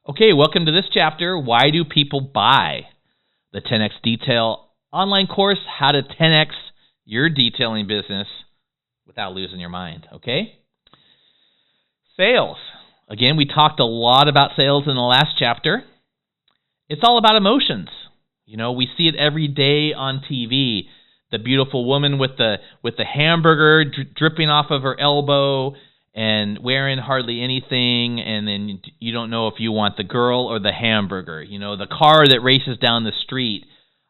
Okay, welcome to this chapter, Why Do People Buy? The 10X Detail online course, How to 10X Your Detailing Business Without Losing Your Mind, okay? Sales. Again, we talked a lot about sales in the last chapter. It's all about emotions. You know, we see it every day on TV. The beautiful woman with the hamburger dripping off of her elbow and wearing hardly anything, and then you don't know if you want the girl or the hamburger. You know, the car that races down the street,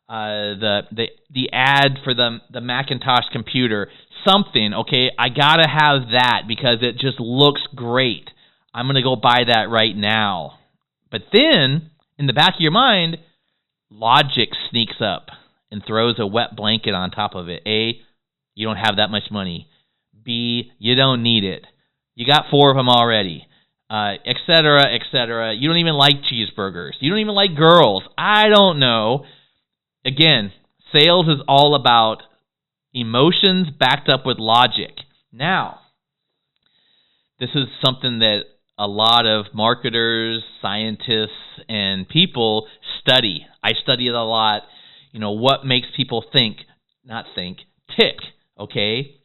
the ad for the Macintosh computer, something. Okay, I gotta have that because it just looks great. I'm gonna go buy that right now. But then in the back of your mind, logic sneaks up and throws a wet blanket on top of it. A, you don't have that much money. B, you don't need it. You got 4 of them already, et cetera, et cetera. You don't even like cheeseburgers. You don't even like girls. I don't know. Again, sales is all about emotions backed up with logic. Now, this is something that a lot of marketers, scientists, and people study. I study it a lot. You know, what makes people tick, okay?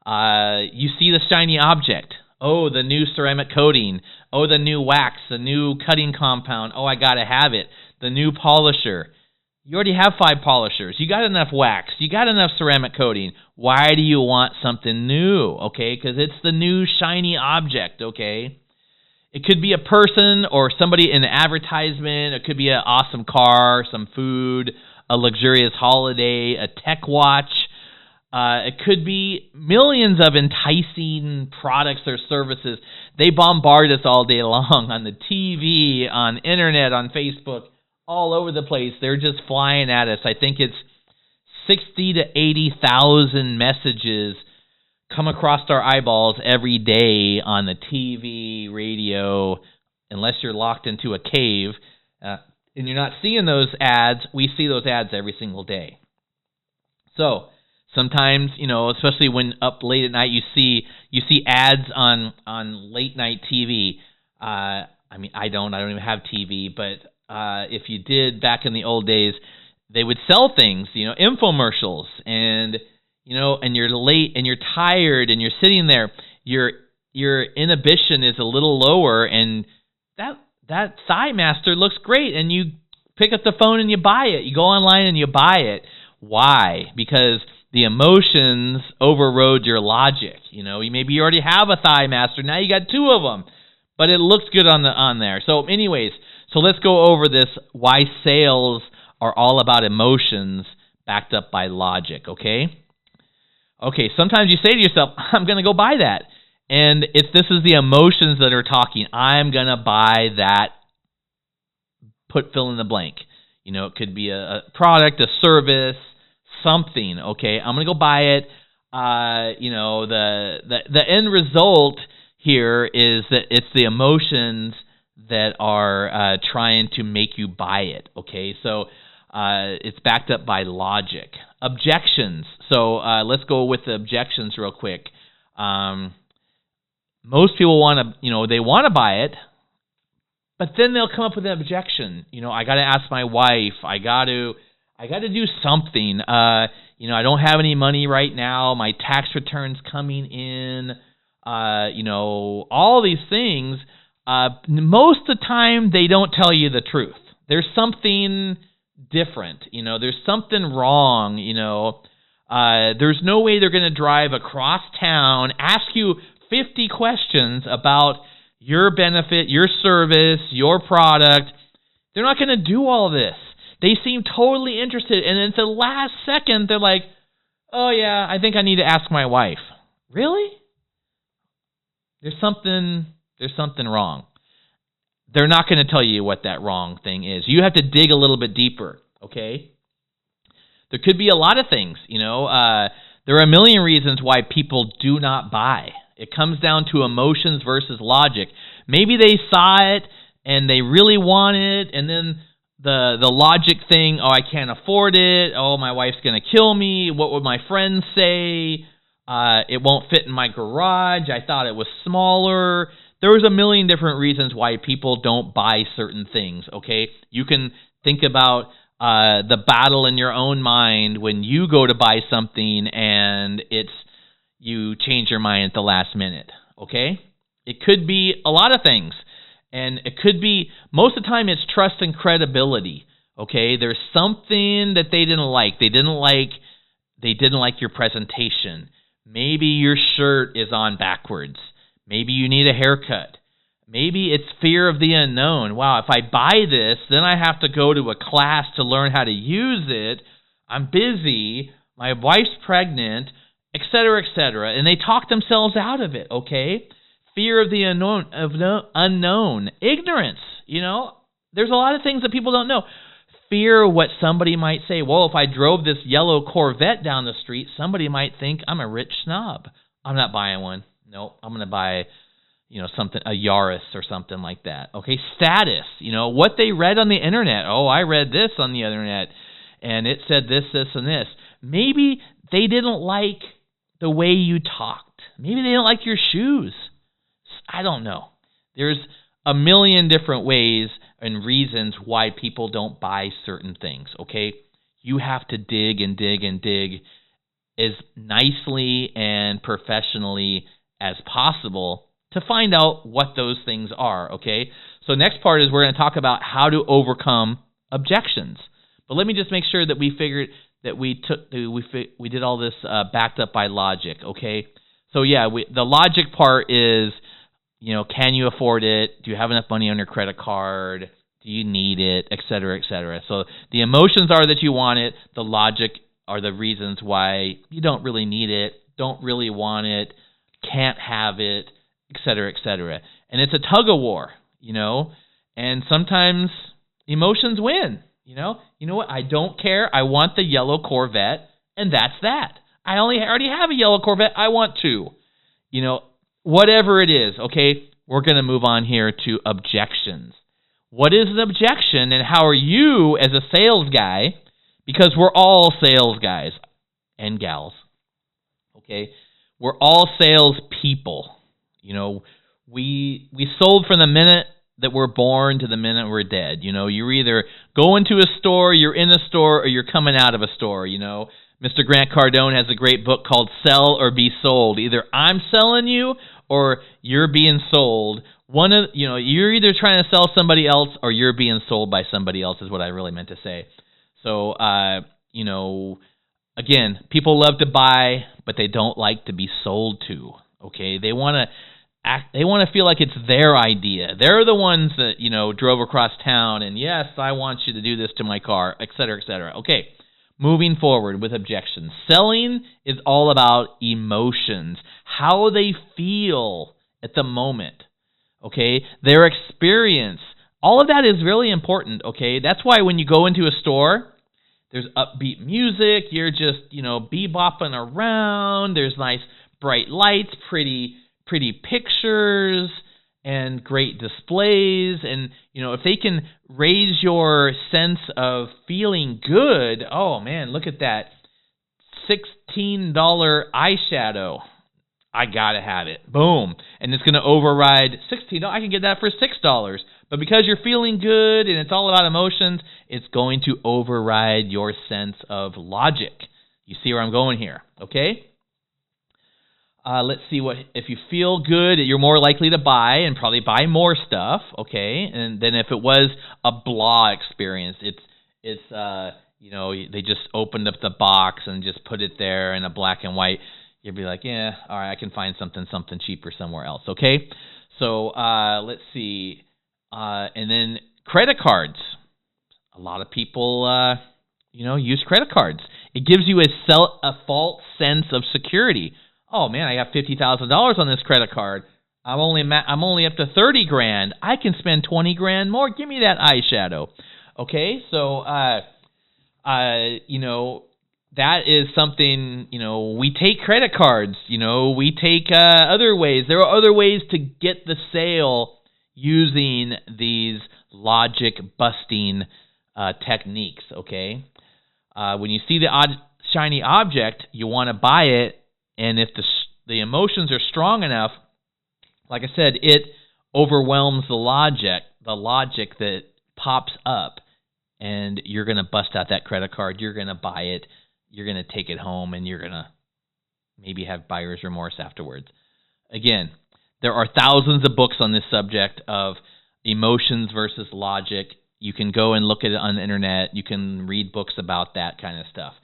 You see the shiny object. Oh, the new ceramic coating. Oh, the new wax, the new cutting compound. Oh, I got to have it. The new polisher. You already have 5 polishers. You got enough wax. You got enough ceramic coating. Why do you want something new? Okay, because it's the new shiny object, okay? It could be a person or somebody in an advertisement. It could be an awesome car, some food, a luxurious holiday, a tech watch. It could be millions of enticing products or services. They bombard us all day long on the TV, on internet, on Facebook, all over the place. They're just flying at us. I think it's 60 to 80,000 messages come across our eyeballs every day on the TV, radio, unless you're locked into a cave and you're not seeing those ads. We see those ads every single day. So sometimes, you know, especially when up late at night, you see ads on late night TV. I mean, I don't even have TV, but if you did back in the old days, they would sell things, you know, infomercials, and you know, and you're late and you're tired and you're sitting there, your inhibition is a little lower, and that Thigh Master looks great, and you pick up the phone and you buy it. You go online and you buy it. Why? Because the emotions overrode your logic. You know, maybe you already have a Thigh Master. Now you got 2 of them, but it looks good on there. So anyways, so let's go over this, why sales are all about emotions backed up by logic, okay? Okay, sometimes you say to yourself, I'm going to go buy that. And if this is the emotions that are talking, I'm going to buy that, fill in the blank. You know, it could be a product, a service, something, okay? I'm going to go buy it. You know, the end result here is that it's the emotions that are trying to make you buy it, okay? So it's backed up by logic. Objections. So let's go with the objections real quick. Most people want to, you know, they want to buy it, but then they'll come up with an objection. You know, I got to ask my wife. I got to do something. You know, I don't have any money right now. My tax return's coming in. You know, all these things. Most of the time, they don't tell you the truth. There's something different. You know, there's something wrong. You know, there's no way they're going to drive across town, ask you 50 questions about your benefit, your service, your product. They're not going to do all this. They seem totally interested, and at the last second, they're like, oh, yeah, I think I need to ask my wife. Really? There's something wrong. They're not going to tell you what that wrong thing is. You have to dig a little bit deeper, okay? There could be a lot of things, you know. There are a million reasons why people do not buy. It comes down to emotions versus logic. Maybe they saw it and they really want it, and then the logic thing, oh, I can't afford it. Oh, my wife's going to kill me. What would my friends say? It won't fit in my garage. I thought it was smaller. there's a million different reasons why people don't buy certain things, okay? You can think about the battle in your own mind when you go to buy something and you change your mind at the last minute, okay? It could be a lot of things, and it could be, most of the time it's trust and credibility, okay? There's something that they didn't like. They didn't like your presentation. Maybe your shirt is on backwards. Maybe you need a haircut. Maybe it's fear of the unknown. Wow, if I buy this, then I have to go to a class to learn how to use it. I'm busy. My wife's pregnant, etc., etc. And they talk themselves out of it, okay? Fear of the unknown. Ignorance, There's a lot of things that people don't know. Fear of what somebody might say. Well, if I drove this yellow Corvette down the street, somebody might think I'm a rich snob. I'm not buying one. No, I'm going to buy something, a Yaris or something like that. Okay, status, what they read on the internet. Oh, I read this on the internet, and it said this, this, and this. Maybe they didn't like the way you talked. Maybe they didn't like your shoes. I don't know. There's a million different ways and reasons why people don't buy certain things, okay? You have to dig and dig and dig as nicely and professionally as possible to find out what those things are, okay? So next part is we're going to talk about how to overcome objections. But let me just make sure that we figured that we did all this backed up by logic, okay? So yeah, the logic part is, can you afford it? Do you have enough money on your credit card? Do you need it? Et cetera, et cetera. So the emotions are that you want it. The logic are the reasons why you don't really need it, don't really want it, can't have it, et cetera, et cetera. And it's a tug of war, and sometimes emotions win, You know what? I don't care. I want the yellow Corvette, and that's that. I already have a yellow Corvette. I want two. Whatever it is, okay? We're going to move on here to objections. What is an objection, and how are you as a sales guy, because we're all sales guys and gals, okay? We're all sales people. We sold from the minute that we're born to the minute we're dead. You're either going to a store, you're in a store, or you're coming out of a store. Mr. Grant Cardone has a great book called Sell or Be Sold. Either I'm selling you or you're being sold. You're either trying to sell somebody else or you're being sold by somebody else is what I really meant to say. So, again, people love to buy, but they don't like to be sold to. Okay, they want to feel like it's their idea. They're the ones that, drove across town and, yes, I want you to do this to my car, et cetera, et cetera. Okay, moving forward with objections. Selling is all about emotions, how they feel at the moment, okay? Their experience. All of that is really important, okay? That's why when you go into a store, there's upbeat music, you're just, bebopping around, there's nice bright lights, pretty pictures, and great displays. And, if they can raise your sense of feeling good, oh, man, look at that $16 eyeshadow. I got to have it. Boom. And it's going to override $16. I can get that for $6. But because you're feeling good and it's all about emotions, it's going to override your sense of logic. You see where I'm going here, okay? Let's see if you feel good, you're more likely to buy and probably buy more stuff, okay? And then if it was a blah experience, it's they just opened up the box and just put it there in a black and white, you'd be like, yeah, all right, I can find something cheaper somewhere else, okay? So let's see. And then credit cards. A lot of people, use credit cards. It gives you a false sense of security. Oh man, I got $50,000 on this credit card. I'm only up to $30,000. I can spend $20,000 more. Give me that eyeshadow. Okay, so that is something. We take credit cards. We take other ways. There are other ways to get the sale using these logic busting techniques. Okay, when you see the shiny object, you want to buy it. And if the emotions are strong enough, like I said, it overwhelms the logic that pops up, and you're going to bust out that credit card, you're going to buy it, you're going to take it home, and you're going to maybe have buyer's remorse afterwards. Again, there are thousands of books on this subject of emotions versus logic. You can go and look at it on the internet. You can read books about that kind of stuff.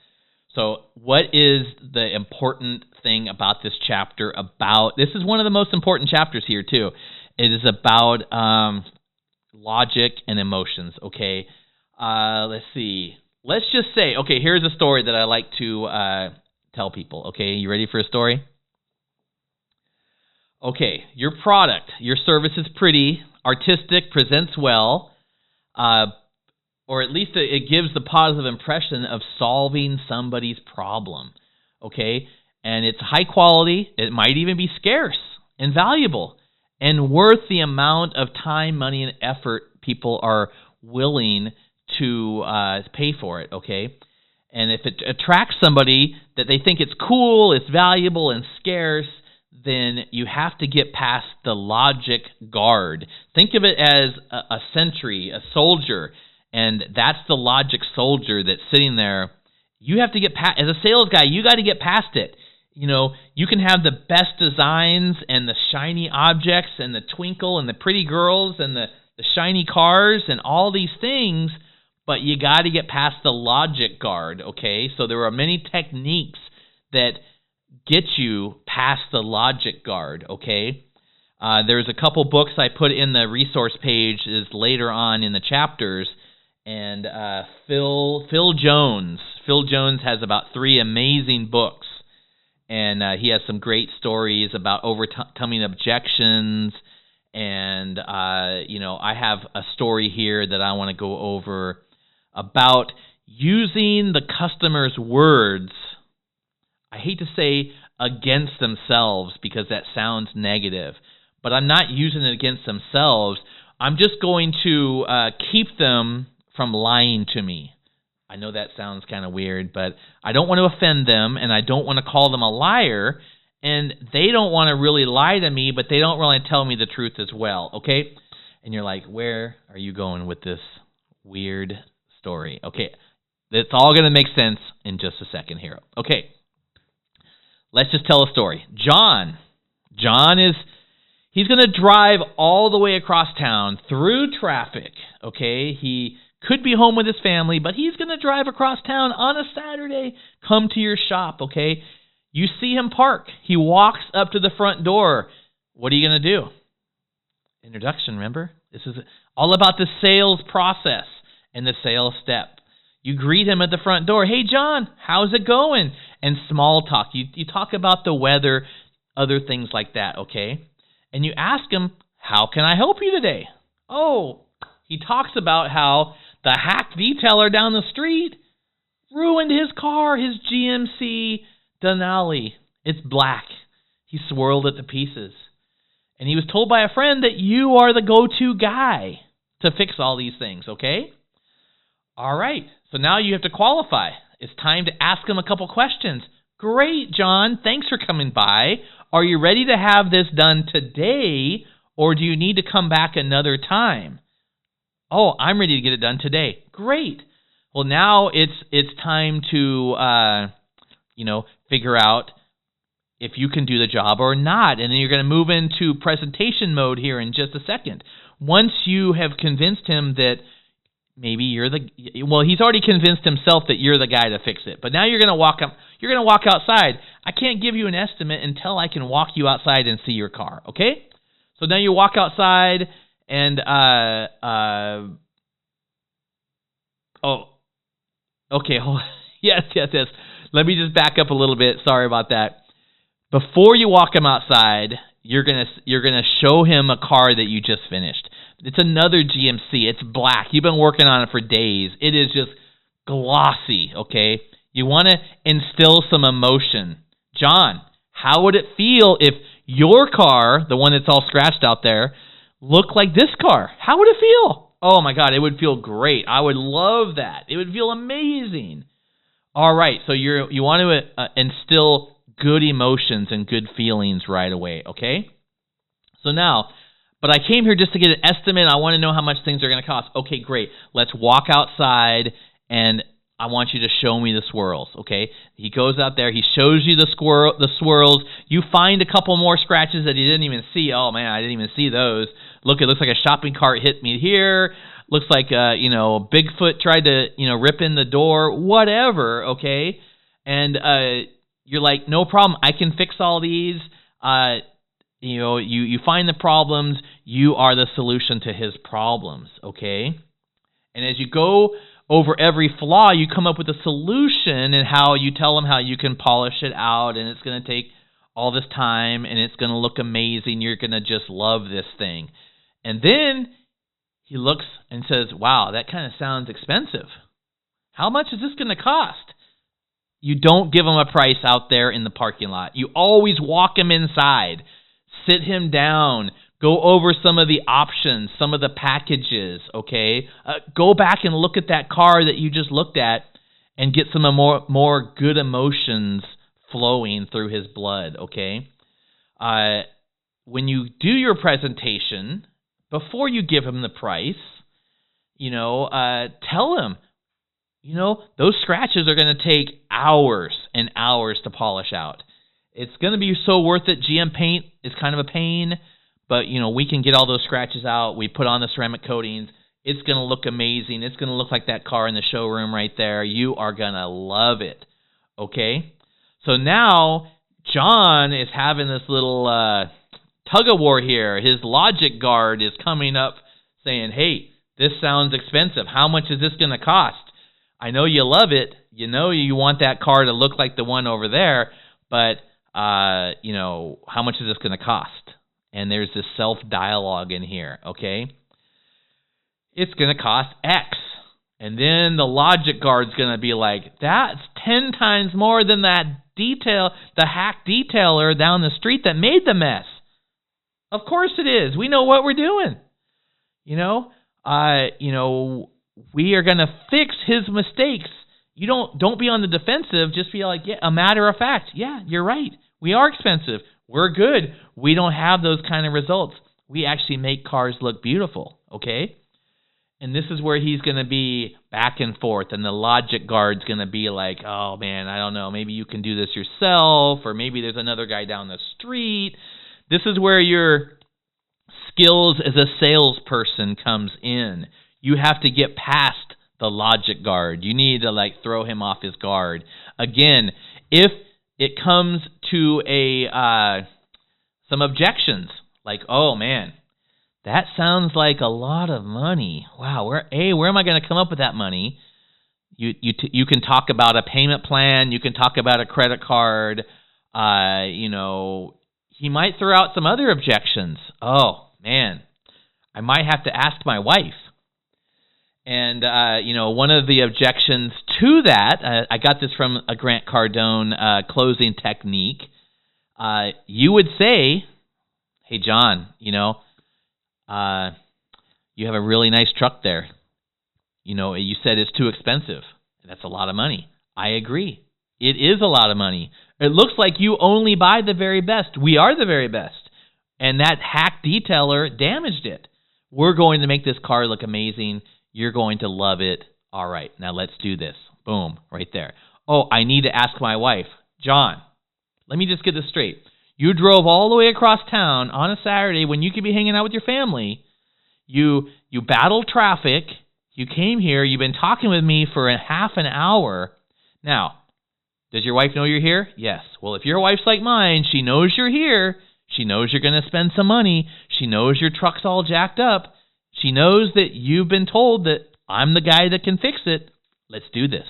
So what is the important thing about this chapter? This is one of the most important chapters here, too. It is about logic and emotions, okay? Let's see. Let's just say, okay, here's a story that I like to tell people, okay? You ready for a story? Okay, your product, your service is pretty, artistic, presents well, or at least it gives the positive impression of solving somebody's problem, okay? And it's high quality. It might even be scarce and valuable and worth the amount of time, money, and effort people are willing to pay for it, okay? And if it attracts somebody that they think it's cool, it's valuable, and scarce, then you have to get past the logic guard. Think of it as a sentry, a soldier, and that's the logic soldier that's sitting there. You have to get past, as a sales guy, you got to get past it. You know, you can have the best designs and the shiny objects and the twinkle and the pretty girls and the shiny cars and all these things, but you got to get past the logic guard, okay? So there are many techniques that get you past the logic guard, okay? There's a couple books I put in the resource pages later on in the chapters, and Phil Jones has about 3 amazing books, and he has some great stories about overcoming objections, and I have a story here that I want to go over about using the customer's words. I hate to say against themselves because that sounds negative, but I'm not using it against themselves. I'm just going to keep them from lying to me. I know that sounds kind of weird, but I don't want to offend them, and I don't want to call them a liar, and they don't want to really lie to me, but they don't really tell me the truth as well, okay? And you're like, where are you going with this weird story? Okay, it's all going to make sense in just a second here. Okay. Let's just tell a story. John he's going to drive all the way across town through traffic, okay? He could be home with his family, but he's going to drive across town on a Saturday, come to your shop, okay? You see him park. He walks up to the front door. What are you going to do? Introduction, remember? This is all about the sales process and the sales step. You greet him at the front door. Hey, John, how's it going? And small talk. You talk about the weather, other things like that, okay? And you ask him, how can I help you today? Oh, he talks about how the hack detailer down the street ruined his car, his GMC Denali. It's black. He swirled it to pieces. And he was told by a friend that you are the go-to guy to fix all these things, okay? All right. So now you have to qualify. It's time to ask him a couple questions. Great, John. Thanks for coming by. Are you ready to have this done today, or do you need to come back another time? Oh, I'm ready to get it done today. Great. Well, now it's time to figure out if you can do the job or not, and then you're going to move into presentation mode here in just a second. Once you have convinced him that maybe he's already convinced himself that you're the guy to fix it. But now you're going to walk outside. I can't give you an estimate until I can walk you outside and see your car, okay? So now you walk outside and yes. Let me just back up a little bit. Sorry about that. Before you walk him outside, you're gonna show him a car that you just finished. It's another GMC. It's black. You've been working on it for days. It is just glossy, okay? You want to instill some emotion. John, how would it feel if your car, the one that's all scratched out there, looked like this car? How would it feel? Oh, my God, it would feel great. I would love that. It would feel amazing. All right, so you want to instill good emotions and good feelings right away, okay? So now, but I came here just to get an estimate. I want to know how much things are going to cost. Okay, great. Let's walk outside, and I want you to show me the swirls, okay? He goes out there. He shows you the swirls. You find a couple more scratches that you didn't even see. Oh, man, I didn't even see those. Look, it looks like a shopping cart hit me here. Looks like, Bigfoot tried to, rip in the door, whatever, okay? And you're like, no problem. I can fix all these. You find the problems. You are the solution to his problems, okay? And as you go over every flaw, you come up with a solution and how you tell him how you can polish it out, and it's going to take all this time, and it's going to look amazing. You're going to just love this thing. And then he looks and says, wow, that kind of sounds expensive. How much is this going to cost? You don't give him a price out there in the parking lot. You always walk him inside, sit him down, go over some of the options, some of the packages, okay? Go back and look at that car that you just looked at and get some more good emotions flowing through his blood, okay? When you do your presentation, before you give him the price, tell him, those scratches are going to take hours and hours to polish out. It's going to be so worth it. GM paint is kind of a pain, but, we can get all those scratches out. We put on the ceramic coatings. It's going to look amazing. It's going to look like that car in the showroom right there. You are going to love it, okay? So now John is having this little tug-of-war here. His logic guard is coming up saying, hey, this sounds expensive. How much is this going to cost? I know you love it. You want that car to look like the one over there, but, how much is this going to cost? And there's this self-dialogue in here, okay? It's going to cost X. And then the logic guard's going to be like, that's 10 times more than the hack detailer down the street that made the mess. Of course it is. We know what we're doing. We are going to fix his mistakes. You don't be on the defensive. Just be like, yeah, a matter of fact. Yeah, you're right. We are expensive. We're good. We don't have those kind of results. We actually make cars look beautiful, okay? And this is where he's going to be back and forth, and the logic guard's going to be like, oh, man, I don't know. Maybe you can do this yourself, or maybe there's another guy down the street. This is where your skills as a salesperson comes in. You have to get past the logic guard. You need to, throw him off his guard. Again, if it comes to some objections, like, oh, man, that sounds like a lot of money. Wow, where am I going to come up with that money? You can talk about a payment plan. You can talk about a credit card. He might throw out some other objections. Oh, man, I might have to ask my wife. And, one of the objections to that, I got this from a Grant Cardone closing technique. You would say, hey, John, you have a really nice truck there. You said it's too expensive. That's a lot of money. I agree. It is a lot of money. It looks like you only buy the very best. We are the very best. And that hack detailer damaged it. We're going to make this car look amazing. You're going to love it. All right, now let's do this. Boom, right there. Oh, I need to ask my wife. John, let me just get this straight. You drove all the way across town on a Saturday when you could be hanging out with your family. You battled traffic. You came here. You've been talking with me for a half an hour. Now, does your wife know you're here? Yes. Well, if your wife's like mine, she knows you're here. She knows you're going to spend some money. She knows your truck's all jacked up. She knows that you've been told that I'm the guy that can fix it. Let's do this.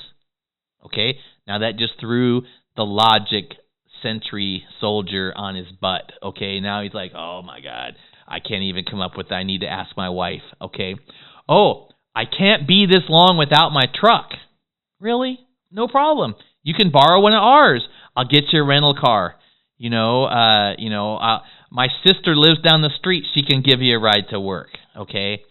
Okay? Now that just threw the logic sentry soldier on his butt. Okay? Now he's like, oh my God, I can't even come up with that. I need to ask my wife. Okay? Oh, I can't be this long without my truck. Really? No problem. You can borrow one of ours. I'll get you a rental car. My sister lives down the street. She can give you a ride to work. Okay?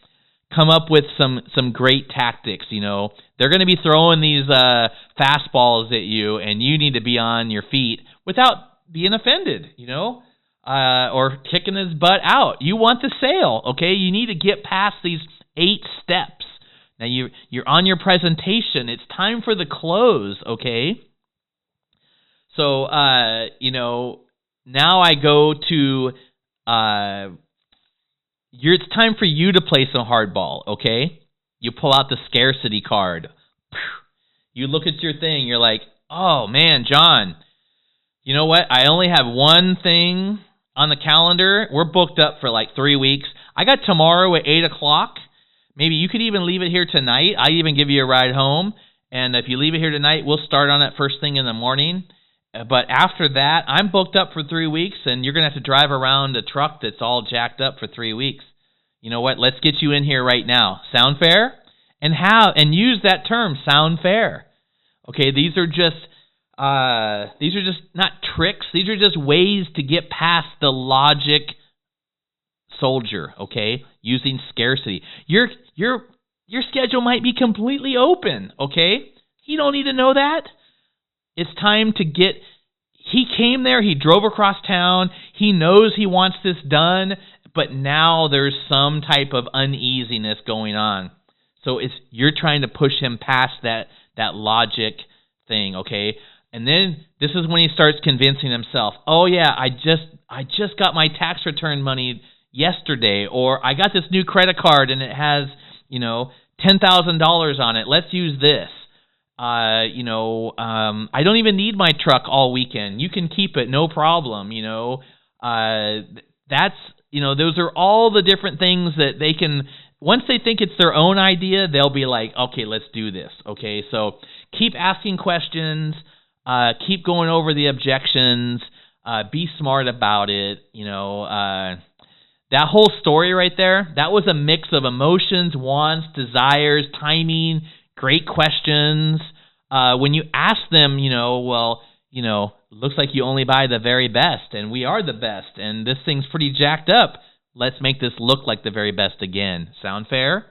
Come up with some great tactics. They're going to be throwing these fastballs at you, and you need to be on your feet without being offended. or kicking his butt out. You want the sale, okay? You need to get past these 8 steps. Now you're on your presentation. It's time for the close, okay? So now I go to it's time for you to play some hardball, okay? You pull out the scarcity card. You look at your thing. You're like, oh man, John, you know what? I only have one thing on the calendar. We're booked up for like 3 weeks. I got tomorrow at 8 o'clock. Maybe you could even leave it here tonight. I even give you a ride home. And if you leave it here tonight, we'll start on it first thing in the morning. But after that, I'm booked up for 3 weeks, and you're going to have to drive around a truck that's all jacked up for 3 weeks. You know what? Let's get you in here right now. Sound fair? And use that term, sound fair. Okay, these are just not tricks. These are just ways to get past the logic soldier, okay? Using scarcity. Your schedule might be completely open, okay? You don't need to know that. It's time to get... He came there, he drove across town, he knows he wants this done, but now there's some type of uneasiness going on. So you're trying to push him past that logic thing, okay? And then this is when he starts convincing himself, oh yeah, I just got my tax return money yesterday, or I got this new credit card and it has, $10,000 on it. Let's use this. I don't even need my truck all weekend. You can keep it, no problem. Those are all the different things that they can. Once they think it's their own idea, they'll be like, okay, let's do this. Okay, so keep asking questions, keep going over the objections, be smart about it. That whole story right there, that was a mix of emotions, wants, desires, timing, great questions. When you ask them, looks like you only buy the very best, and we are the best, and this thing's pretty jacked up. Let's make this look like the very best again. Sound fair?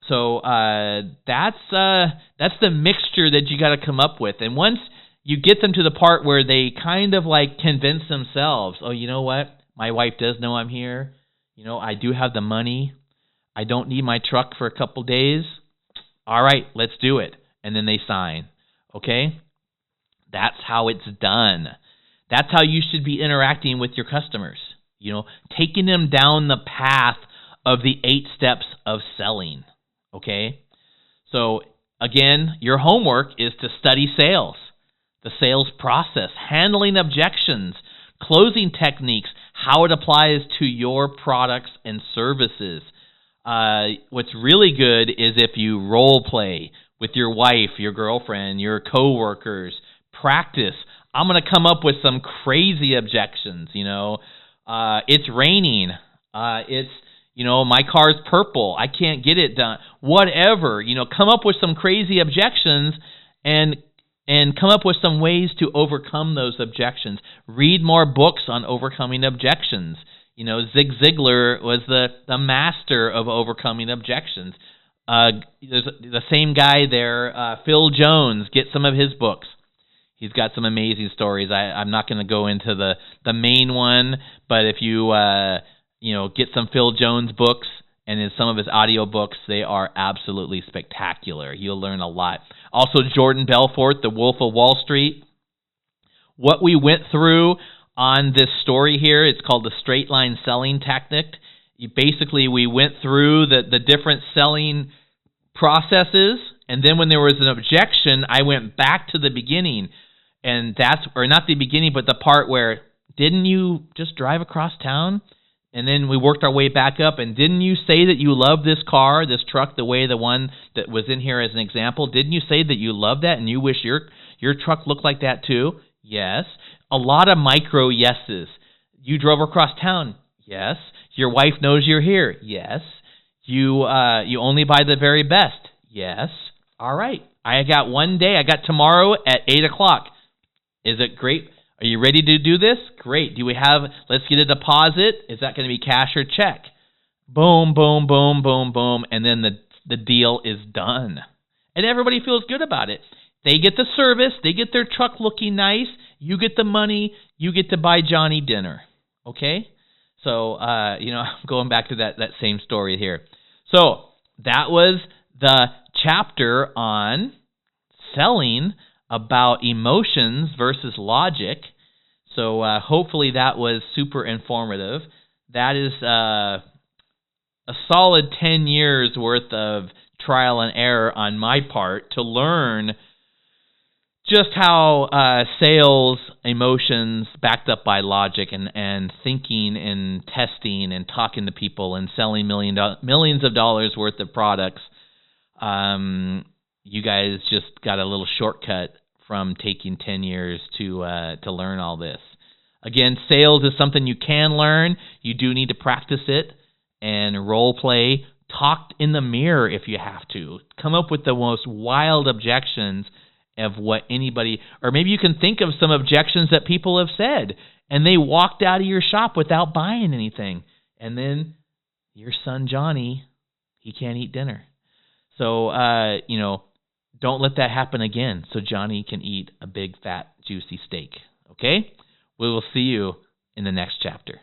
So that's the mixture that you got to come up with. And once you get them to the part where they kind of like convince themselves, oh, you know what? My wife does know I'm here. I do have the money. I don't need my truck for a couple days. All right, let's do it. And then they sign. Okay? That's how it's done. That's how you should be interacting with your customers. Taking them down the path of the 8 steps of selling. Okay? So, again, your homework is to study sales, the sales process, handling objections, closing techniques, how it applies to your products and services. What's really good is if you role play with your wife, your girlfriend, your coworkers. Practice. I'm going to come up with some crazy objections. It's raining. My car's purple. I can't get it done. Whatever. Come up with some crazy objections and come up with some ways to overcome those objections. Read more books on overcoming objections. Zig Ziglar was the master of overcoming objections. There's the same guy there, Phil Jones. Get some of his books. He's got some amazing stories. I'm not going to go into the main one, but if you get some Phil Jones books and in some of his audio books, they are absolutely spectacular. You'll learn a lot. Also, Jordan Belfort, The Wolf of Wall Street. What we went through on this story here, it's called the straight line selling tactic. We went through the different selling processes, and then when there was an objection, I went back to the beginning, and not the beginning, but the part where, didn't you just drive across town? And then we worked our way back up, and didn't you say that you love this car, this truck, the one that was in here as an example? Didn't you say that you love that and you wish your truck looked like that too? Yes. A lot of micro yeses. You drove across town? Yes. Your wife knows you're here? Yes. You only buy the very best? Yes. All right. I got one day. I got tomorrow at 8 o'clock. Is it great? Are you ready to do this? Great. Let's get a deposit. Is that going to be cash or check? Boom, boom, boom, boom, boom. And then the deal is done. And everybody feels good about it. They get the service. They get their truck looking nice. You get the money. You get to buy Johnny dinner. Okay? So, going back to that same story here. So, that was the chapter on selling about emotions versus logic. So, hopefully that was super informative. That is a solid 10 years worth of trial and error on my part to learn just how sales, emotions, backed up by logic and thinking and testing and talking to people and selling millions of dollars worth of products, you guys just got a little shortcut from taking 10 years to learn all this. Again, sales is something you can learn. You do need to practice it and role play. Talk in the mirror if you have to. Come up with the most wild objections of what anybody, or maybe you can think of some objections that people have said, and they walked out of your shop without buying anything. And then your son Johnny, he can't eat dinner. So, don't let that happen again so Johnny can eat a big, fat, juicy steak. Okay? We will see you in the next chapter.